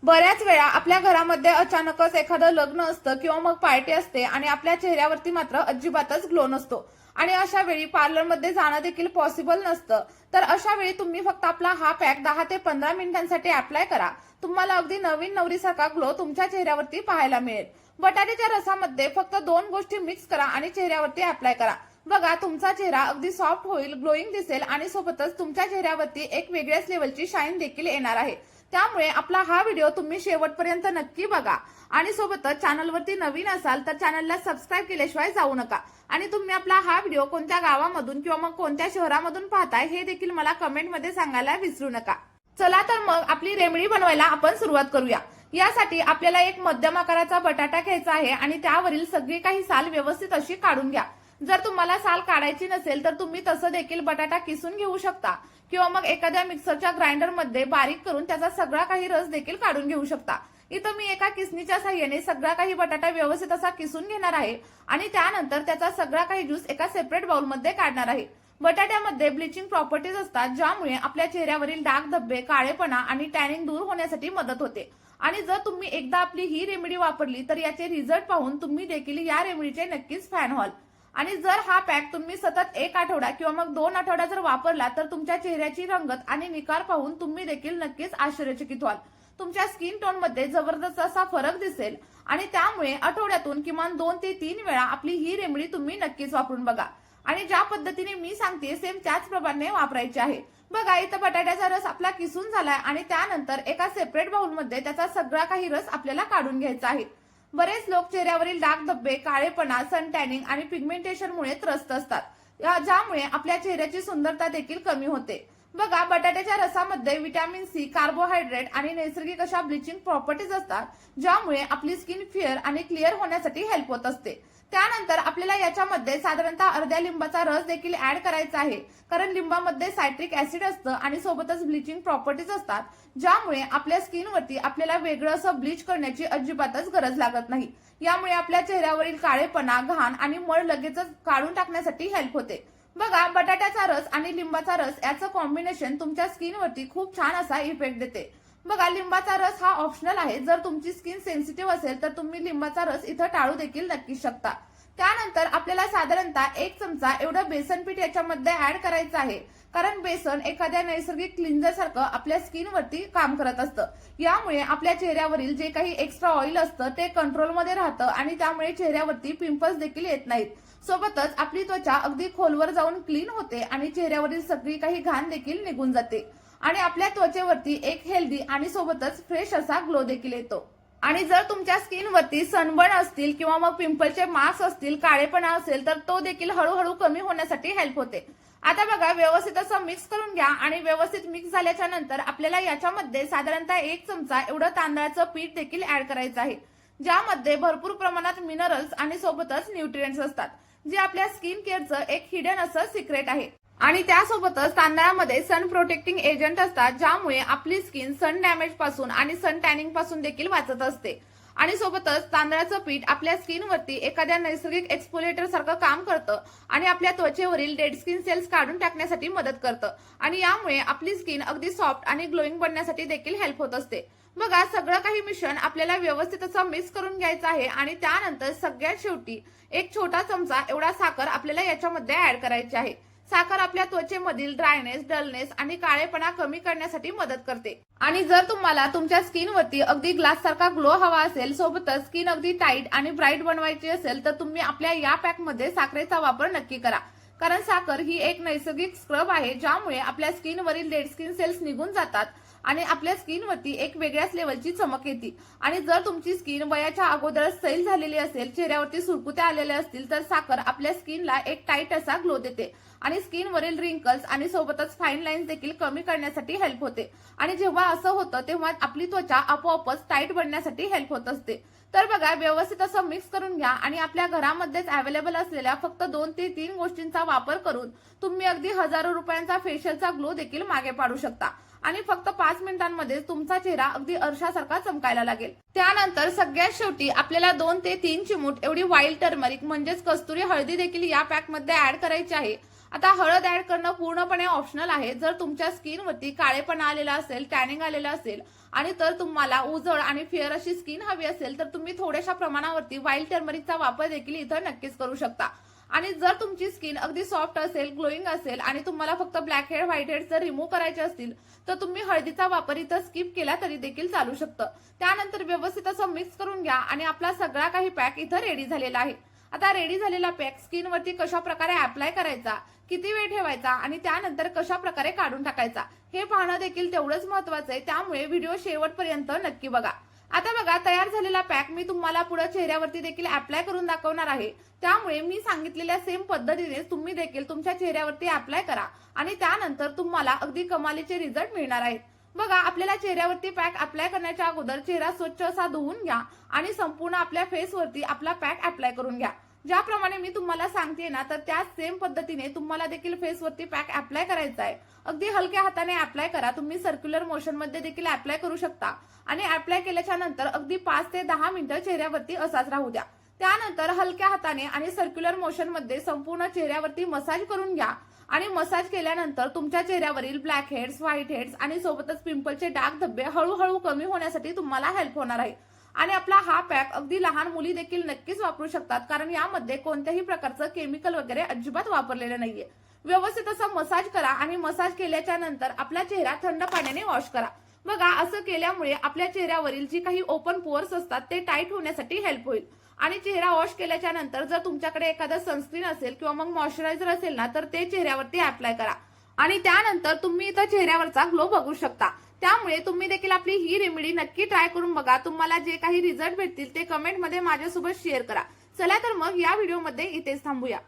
बऱ्याच वेळा आपल्या घरामध्ये अचानकच एखादं लग्न असतं किंवा मग पार्टी असते आणि आपल्या चेहऱ्यावरती मात्र अजिबातच ग्लो नसतो आणि अशा वेळी पार्लरमध्ये जाणं देखील पॉसिबल नसतं. तर अशा वेळी तुम्ही फक्त आपला हा पॅक 10 ते 15 मिनिटांसाठी अप्लाय करा. तुम्हाला अगदी नवीन नवरीसारखा ग्लो तुमच्या चेहऱ्यावरती पाहायला मिळेल. बटाट्याच्या रसामध्ये फक्त 2 गोष्टी मिक्स करा आणि चेहऱ्यावरती अप्लाय करा. बघा, तुमचा चेहरा अगदी सॉफ्ट होईल, ग्लोईंग दिसेल आणि सोबतच तुमच्या चेहऱ्यावरती एक वेगळ्याच लेवलची शाईन देखील येणार आहे. त्यामुळे आपला हा व्हिडिओ तुम्ही शेवटपर्यंत नक्की बघा आणि सोबतच चॅनलवरती नवीन असाल तर चॅनलला सबस्क्राईब केल्याशिवाय जाऊ नका. आणि तुम्ही आपला हा व्हिडिओ कोणत्या गावामधून किंवा मग कोणत्या शहरामधून पाहताय हे देखील मला कमेंटमध्ये सांगायला विसरू नका. चला तर मग आपली रेमेडी बनवायला आपण सुरुवात करूया. यासाठी आपल्याला एक मध्यम आकाराचा बटाटा घ्यायचा आहे आणि त्यावरील सगळी काही साल व्यवस्थित अशी काढून घ्या. जर तुम्हाला साल काढायची नसेल तर तुम्ही तसं देखील बटाटा किसून घेऊ शकता किंवा मग एखाद्या मिक्सरच्या ग्राइंडरमध्ये बारीक करून त्याचा सगळा काही रस देखील काढून घेऊ शकता. इथं मी एका किसणीच्या साहाय्याने सगळा काही बटाटा व्यवस्थित असा किसून घेणार आहे आणि त्यानंतर त्याचा सगळा काही ज्यूस एका सेपरेट बाउलमध्ये काढणार आहे. बटाट्यामध्ये ब्लिचिंग प्रॉपर्टीज असतात ज्यामुळे आपल्या चेहऱ्यावरील डाग धब्बे, काळेपणा आणि टॅनिंग दूर होण्यासाठी मदत होते. आणि जर तुम्ही एकदा आपली ही रेमेडी वापरली तर याचे रिझल्ट पाहून तुम्ही देखील या रेमेडीचे नक्कीच फॅन व्हाल. आणि जर हा पॅक तुम्ही सतत 1 आठवडा किंवा मग 2 आठवडा जर वापरला तर तुमच्या चेहऱ्याची रंगत आणि निखार पाहून तुम्ही देखील नक्कीच आश्चर्यचकित व्हाल. तुमच्या स्किन टोन मध्ये जबरदस्त असा फरक दिसेल आणि त्यामुळे आठवड्यातून किमान 2 ते 3 वेळा आपली ही रेमेडी तुम्ही नक्कीच वापरून बघा. आणि ज्या पद्धतीने मी सांगते सेम त्याच प्रमाणे वापरायचे आहे. बघा, इथं बटाट्याचा रस आपला किसून झालाय आणि त्यानंतर एका सेपरेट बाउलमध्ये त्याचा सगळा काही रस आपल्याला काढून घ्यायचा आहे. बरेच लोक चेहऱ्यावरील डाग धब्बे, काळेपणा, सन टॅनिंग आणि पिगमेंटेशनमुळे त्रस्त असतात, ज्यामुळे आपल्या चेहऱ्याची सुंदरता देखील कमी होते. बघा, बटाट्याच्या रसामध्ये व्हिटॅमिन सी, कार्बोहायड्रेट आणि नैसर्गिक अशा ब्लिचिंग प्रॉपर्टीज असतात ज्यामुळे आपली स्किन फेअर आणि क्लिअर होण्यासाठी हेल्प होत असते. त्यानंतर आपल्याला याच्यामध्ये साधारणतः अर्ध्या लिंबाचा रस देखील ऍड करायचा आहे, कारण लिंबामध्ये सायट्रिक ऍसिड असतं आणि सोबतच ब्लिचिंग प्रॉपर्टीज असतात ज्यामुळे आपल्या स्किनवरती आपल्याला वेगळं असं ब्लीच करण्याची अजिबातच गरज लागत नाही. यामुळे आपल्या चेहऱ्यावरील काळेपणा, घाण आणि मळ लगेचच काढून टाकण्यासाठी हेल्प होते. बघा, बटाट्याचा रस आणि लिंबाचा रस याचं कॉम्बिनेशन तुमच्या स्किनवरती खूप छान असा इफेक्ट देते. बघा, लिंबाचा रस हा ऑप्शनल आहे. जर तुमची स्किन सेन्सिटिव्ह असेल तर तुम्ही लिंबाचा रस इथं टाळू देखील नक्कीच शकता. त्यानंतर आपल्याला साधारणतः 1 चमचा एवढं बेसन पीठ याच्यामध्ये ऍड करायचं आहे, कारण बेसन एखाद्या नैसर्गिक क्लिन्झर सारखं आपल्या स्किनवरती काम करत असतं. यामुळे आपल्या चेहऱ्यावरील जे काही एक्स्ट्रा ऑइल असतं ते कंट्रोलमध्ये राहतं आणि त्यामुळे चेहऱ्यावरती पिंपल्स देखील येत नाहीत. सोबतच आपली त्वचा अगदी खोलवर जाऊन क्लीन होते आणि चेहऱ्यावरील सगळी काही घाण देखील निघून जाते आणि आपल्या त्वचेवरती एक हेल्दी आणि सोबतच फ्रेश असा ग्लो देखील येतो. आणि जर तुमच्या स्किनवरती सनबर्न असतील किंवा मग पिंपलचे मार्क्स असतील, काळेपणा असेल तर तो देखील हळूहळू कमी होण्यासाठी हेल्प होते. आता बघा, व्यवस्थित असं मिक्स करून घ्या आणि व्यवस्थित मिक्स झाल्याच्या नंतर आपल्याला याच्यामध्ये साधारणतः 1 चमचा एवढं तांदळाचं पीठ देखील ऍड करायचं आहे, ज्यामध्ये भरपूर प्रमाणात मिनरल्स आणि सोबतच न्यूट्रिएंट्स असतात, जे आपल्या स्किन केअरचं एक हिडन असं सिक्रेट आहे. आणि त्यासोबतच तांदळामध्ये सन प्रोटेक्टिंग एजंट असतात ज्यामुळे आपली स्किन सन डॅमेज पासून आणि सन टॅनिंग पासून देखील वाचत असते. आणि सोबतच तांदळाचं पीठ आपल्या स्किनवरती एखाद्या नैसर्गिक एक्सफोलिएटर सारखं काम करतं आणि आपल्या त्वचेवरील डेड स्किन सेल्स काढून टाकण्यासाठी मदत करतं आणि यामुळे आपली स्किन अगदी सॉफ्ट आणि ग्लोईंग बनण्यासाठी देखील हेल्प होत असते. बघा, सगळं काही मिश्रण आपल्याला व्यवस्थित असं मिक्स करून घ्यायचं आहे आणि त्यानंतर सगळ्यात शेवटी 1 छोटा चमचा एवढा साखर आपल्याला याच्यामध्ये ऍड करायची आहे. साखर आपल्या त्वचेमधील ड्रायनेस, डलनेस आणि काळेपणा कमी करण्यासाठी मदत करते. आणि जर तुम्हाला तुमच्या स्किनवरती अगदी ग्लास सारखा ग्लो हवा असेल, सोबतच स्किन अगदी टाईट आणि ब्राईट बनवायची असेल तर तुम्ही आपल्या या पॅकमध्ये साखरेचा वापर नक्की करा, कारण साखर ही एक नैसर्गिक स्क्रब आहे ज्यामुळे आपल्या स्किनवरील डेड स्किन सेल्स निघून जातात आणि आपल्या स्किनवरती एक वेगळ्याच लेवलची चमक येते. आणि जर तुमची स्किन वयाच्या अगोदरच सैल झालेली असेल, चेहऱ्यावरती सुरकुत्या आलेल्या असतील तर साखर आपल्या स्किनला एक टाईट असा ग्लो देते आणि स्किनवरील रिंकल्स आणि सोबतच फाईन लाईन्स देखील कमी करण्यासाठी हेल्प होते. आणि जेव्हा असं होतं तेव्हा आपली त्वचा आपोआपच टाईट बनण्यासाठी हेल्प होत असते. तर बघा, व्यवस्थित असं मिक्स करून घ्या आणि आपल्या घरामध्येच अवेलेबल असलेल्या फक्त 2 ते 3 गोष्टींचा वापर करून तुम्ही अगदी हजारो रुपयांचा फेशियलचा ग्लो देखील मागे पाडू शकता आणि फक्त 5 मिनिटांमध्ये तुमचा चेहरा अगदी आरशासारखा चमकायला लागेल. त्यानंतर सगळ्यात शेवटी आपल्याला 2 ते 3 चिमूट एवढी वाईल्ड टर्मरिक म्हणजेच कस्तुरी हळदी देखील या पॅक मध्ये ऍड करायची आहे आता हळद ऍड करणं पूर्णपणे ऑप्शनल आहे. जर तुमच्या स्किनवरती काळेपणा आलेला असेल, टॅनिंग आलेलं असेल आणि तर तुम्हाला उजळ आणि फेअर अशी स्किन हवी असेल तर तुम्ही थोड्याशा प्रमाणावरती व्हाईट टर्मरिकचा वापर देखील इथं नक्कीच करू शकता. आणि जर तुमची स्किन अगदी सॉफ्ट असेल, ग्लोईंग असेल आणि तुम्हाला फक्त ब्लॅक हेड व्हाईट हेड जर रिमूव्ह करायचे असतील तर तुम्ही हळदीचा वापर इथं स्किप केला तरी देखील चालू शकतं. त्यानंतर व्यवस्थित असं मिक्स करून घ्या आणि आपला सगळा काही पॅक इथं रेडी झालेला आहे. आता रेडी झालेला पॅक स्किनवरती कशा प्रकारे अप्लाय करायचा, किती वेळ ठेवायचा आणि त्यानंतर कशा प्रकारे काढून टाकायचा हे पाहणं देखील तेवढंच महत्वाचं आहे. त्यामुळे व्हिडिओ शेवटपर्यंत नक्की बघा. आता बघा, तयार झालेला पॅक मी तुम्हाला पुढे चेहऱ्यावरती देखील अप्लाय करून दाखवणार आहे. त्यामुळे मी सांगितलेल्या सेम पद्धतीने तुम्ही देखील तुमच्या चेहऱ्यावरती अप्लाय करा आणि त्यानंतर तुम्हाला अगदी कमालीचे रिझल्ट मिळणार आहेत. बघा, आपल्याला चेहऱ्यावरती पॅक अप्लाय करण्याच्या अगोदर चेहरा स्वच्छ असा धुवून घ्या आणि संपूर्ण आपल्या फेसवरती आपला पॅक अप्लाय करून घ्या. ज्याप्रमाणे मी तुम्हाला सांगते ना, तर त्याच सेम पद्धतीने तुम्हाला देखील फेसवरती पॅक अप्लाय करायचा आहे. अगदी हलक्या हाताने अप्लाय करा. तुम्ही सर्क्युलर मोशन मध्ये देखील अप्लाय करू शकता आणि अप्लाय केल्याच्या नंतर अगदी 5 ते 10 मिनिटं चेहऱ्यावरती असाच राहू द्या. त्यानंतर हलक्या हाताने आणि सर्क्युलर मोशन मध्ये संपूर्ण चेहऱ्यावरती मसाज करून घ्या आणि मसाज केल्यानंतर तुमच्या चेहऱ्यावरील ब्लॅक हेड्स, व्हाईट हेड्स आणि सोबतच पिंपलचे डाग धब्बे हळूहळू कमी होण्यासाठी तुम्हाला हेल्प होणार आहे. आणि आपला हा पॅक अगदी लहान मुली देखील नक्कीच वापरू शकतात, कारण यामध्ये कोणत्याही प्रकारचं केमिकल वगैरे अजिबात वापरलेलं नाहीये. व्यवस्थित असा मसाज करा आणि मसाज केल्याच्या नंतर आपला चेहरा थंड पाण्याने वॉश करा. बघा, असं केल्यामुळे आपल्या चेहऱ्यावरील जी काही ओपन पोअर्स असतात ते टाईट होण्यासाठी हेल्प होईल. आणि चेहरा वॉश केल्याच्या नंतर जर तुमच्याकडे एखादं सनस्क्रीन असेल किंवा मग मॉइश्चरायझर असेल ना, तर ते चेहऱ्यावरती अप्लाय करा आणि त्यानंतर तुम्ही इथं चेहऱ्यावरचा ग्लो बघू शकता. त्यामुळे तुम्ही देखील आपली ही रेमेडी नक्की ट्राय करून बघा. तुम्हाला जे काही रिझल्ट भेटतील ते कमेंटमध्ये माझ्यासोबत शेअर करा. चला तर मग या व्हिडिओमध्ये इथेच थांबूया.